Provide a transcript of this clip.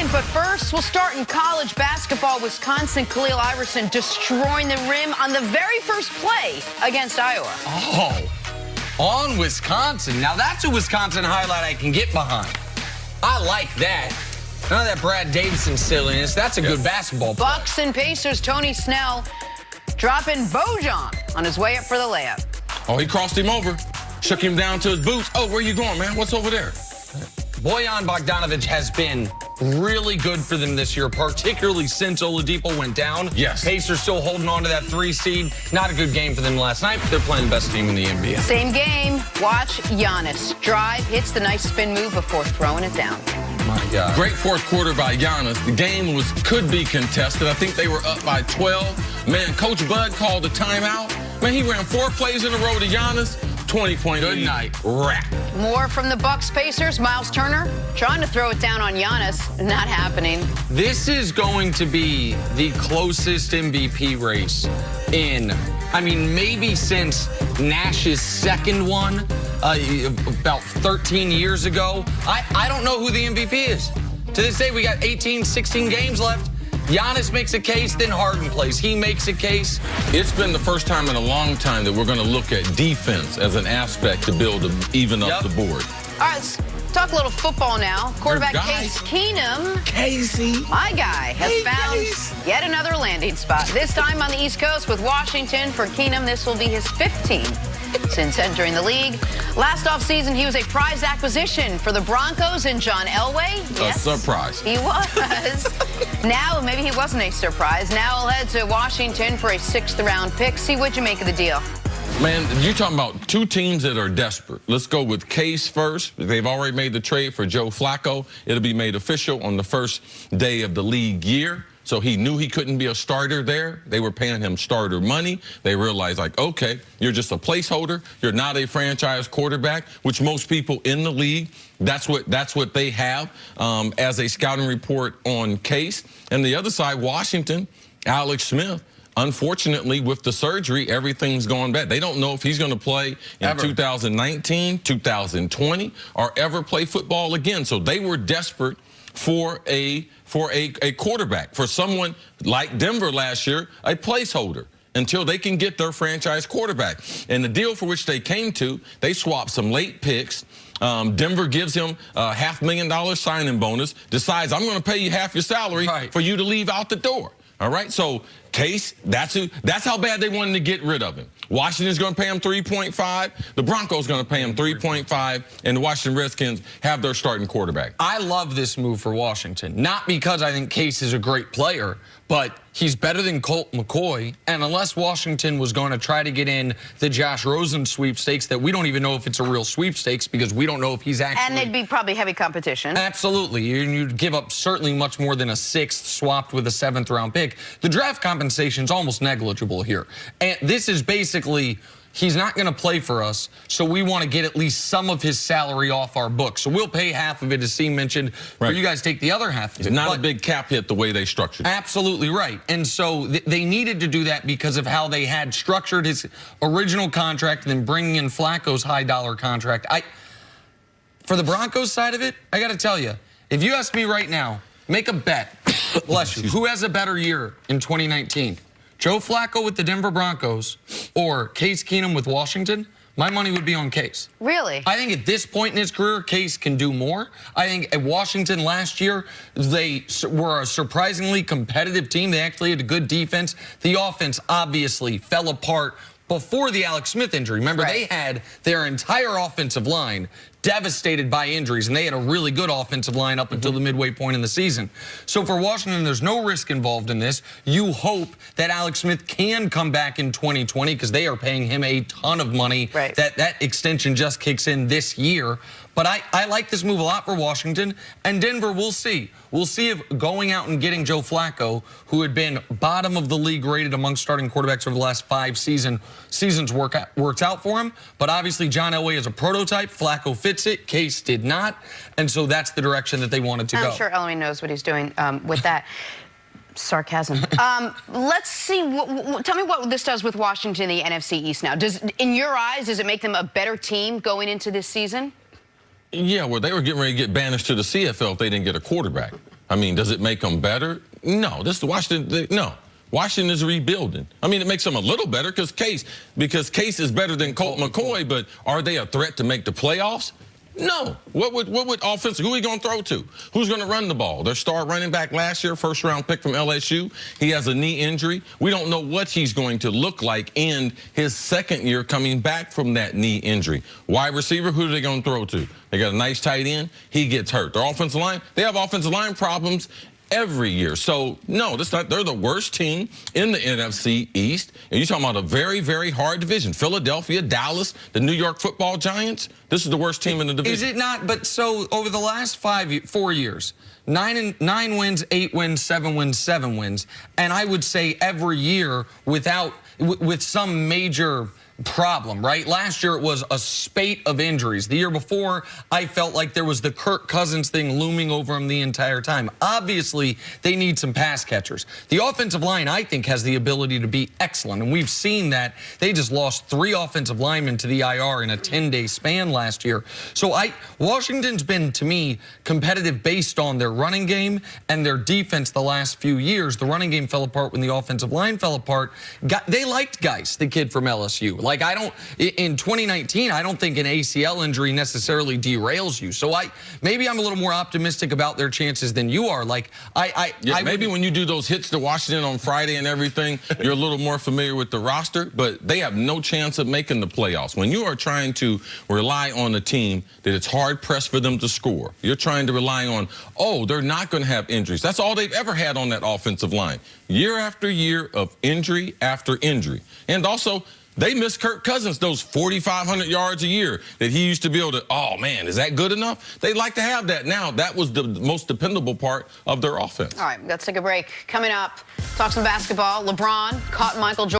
second, but first, we'll start in college basketball. Wisconsin, Khalil Iverson destroying the rim on the very first play against Iowa. Oh, on Wisconsin. Now, that's a Wisconsin highlight I can get behind. I like that. None of that Brad Davison silliness. That's a good basketball play. Bucks and Pacers, Tony Snell dropping Bojan on his way up for the layup. Oh, he crossed him over, shook him down to his boots. Oh, where you going, man? What's over there? Bojan Bogdanovic has been really good for them this year, particularly since Oladipo went down. Yes. Pacers still holding on to that 3 seed. Not a good game for them last night, but they're playing the best team in the NBA. Same game. Watch Giannis. Drive, hits the nice spin move before throwing it down. My God. Great fourth quarter by Giannis. The game could be contested. I think they were up by 12. Man, Coach Bud called a timeout. Man, he ran 4 plays in a row to Giannis. 20-point Good night. Wrap. More from the Bucks Pacers. Miles Turner trying to throw it down on Giannis. Not happening. This is going to be the closest MVP race in, I mean, maybe since Nash's second one about 13 years ago. I don't know who the MVP is. To this day, we got 18, 16 games left. Giannis makes a case, then Harden plays. He makes a case. It's been the first time in a long time that we're going to look at defense as an aspect to build even up the board. All right, let's talk a little football now. Quarterback Case Keenum, Casey, my guy, has found yet another landing spot. This time on the East Coast with Washington. For Keenum, this will be his 15th since entering the league. Last offseason, he was a prized acquisition for the Broncos and John Elway. Yes, a surprise. He was. Now, maybe he wasn't a surprise. Now he'll head to Washington for a 6th-round pick. See what you make of the deal. Man, you're talking about 2 teams that are desperate. Let's go with Case first. They've already made the trade for Joe Flacco. It'll be made official on the first day of the league year. So he knew he couldn't be a starter there. They were paying him starter money. They realized, like, okay, you're just a placeholder. You're not a franchise quarterback, which most people in the league, that's what they have as a scouting report on Case. And the other side, Washington, Alex Smith. Unfortunately, with the surgery, everything's gone bad. They don't know if he's going to play in 2019, 2020, or ever play football again. So they were desperate for a quarterback, for someone like Denver last year, a placeholder, until they can get their franchise quarterback. And the deal for which they came to, they swapped some late picks. Denver gives him a $500,000 signing bonus, decides, I'm going to pay you half your salary for you to leave out the door. All right, so Case, that's how bad they wanted to get rid of him. Washington's going to pay him 3.5. The Broncos going to pay him 3.5, and the Washington Redskins have their starting quarterback. I love this move for Washington, not because I think Case is a great player, but he's better than Colt McCoy. And unless Washington was going to try to get in the Josh Rosen sweepstakes, that we don't even know if it's a real sweepstakes because we don't know if he's actually. And they'd be probably heavy competition. Absolutely. You'd give up certainly much more than a 6th swapped with a 7th-round pick. The draft compensation is almost negligible here. And this is basically, he's not going to play for us, so we want to get at least some of his salary off our books. So we'll pay half of it, as Steve mentioned, for you guys take the other half of it. It's not a big cap hit the way they structured it. Absolutely right. And so they needed to do that because of how they had structured his original contract and then bringing in Flacco's high-dollar contract. For the Broncos side of it, I got to tell you, if you ask me right now, make a bet, bless you, who has a better year in 2019? Joe Flacco with the Denver Broncos or Case Keenum with Washington? My money would be on Case. Really? I think at this point in his career, Case can do more. I think at Washington last year, they were a surprisingly competitive team. They actually had a good defense. The offense obviously fell apart before the Alex Smith injury. Remember, they had their entire offensive line devastated by injuries, and they had a really good offensive line up until the midway point in the season. So for Washington, there's no risk involved in this. You hope that Alex Smith can come back in 2020 because they are paying him a ton of money. That extension just kicks in this year. But I like this move a lot for Washington. And Denver, we'll see. We'll see if going out and getting Joe Flacco, who had been bottom of the league rated among starting quarterbacks over the last 5 seasons works out for him. But obviously, John Elway is a prototype. Flacco fits it. Case did not. And so that's the direction that they wanted to go. I'm sure Elway knows what he's doing with that. Sarcasm. Let's see. Tell me what this does with Washington, the NFC East now. In your eyes, does it make them a better team going into this season? Yeah, well, they were getting ready to get banished to the CFL if they didn't get a quarterback. I mean, does it make them better? No. This is Washington. No. Washington is rebuilding. I mean, it makes them a little better because Case is better than Colt McCoy, but are they a threat to make the playoffs? No. What would offense? Who are we going to throw to? Who's going to run the ball? Their star running back last year, first-round pick from LSU. He has a knee injury. We don't know what he's going to look like in his second year coming back from that knee injury. Wide receiver, who are they going to throw to? They got a nice tight end. He gets hurt. Their offensive line, they have offensive line problems every year. So, no, they're the worst team in the NFC East. And you're talking about a very, very hard division. Philadelphia, Dallas, the New York Football Giants. This is the worst team in the division. Is it not? But so over the last 4 years, 9 wins, 8 wins, 7 wins, 7 wins. And I would say every year with some major problem, right? Last year it was a spate of injuries. The year before, I felt like there was the Kirk Cousins thing looming over him the entire time. Obviously, they need some pass catchers. The offensive line, I think, has the ability to be excellent, and we've seen that. They just lost 3 offensive linemen to the IR in a 10-day span last year. So Washington's been, to me, competitive based on their running game and their defense the last few years. The running game fell apart when the offensive line fell apart. They liked Geis, the kid from LSU. Like, in 2019, I don't think an ACL injury necessarily derails you. So maybe I'm a little more optimistic about their chances than you are. Like, maybe when you do those hits to Washington on Friday and everything, you're a little more familiar with the roster, but they have no chance of making the playoffs. When you are trying to rely on a team that it's hard pressed for them to score, you're trying to rely on, oh, they're not going to have injuries. That's all they've ever had on that offensive line. Year after year of injury after injury. And also, they miss Kirk Cousins, those 4,500 yards a year that he used to be able to, oh, man, is that good enough? They'd like to have that now. That was the most dependable part of their offense. All right, let's take a break. Coming up, talk some basketball. LeBron caught Michael Jordan.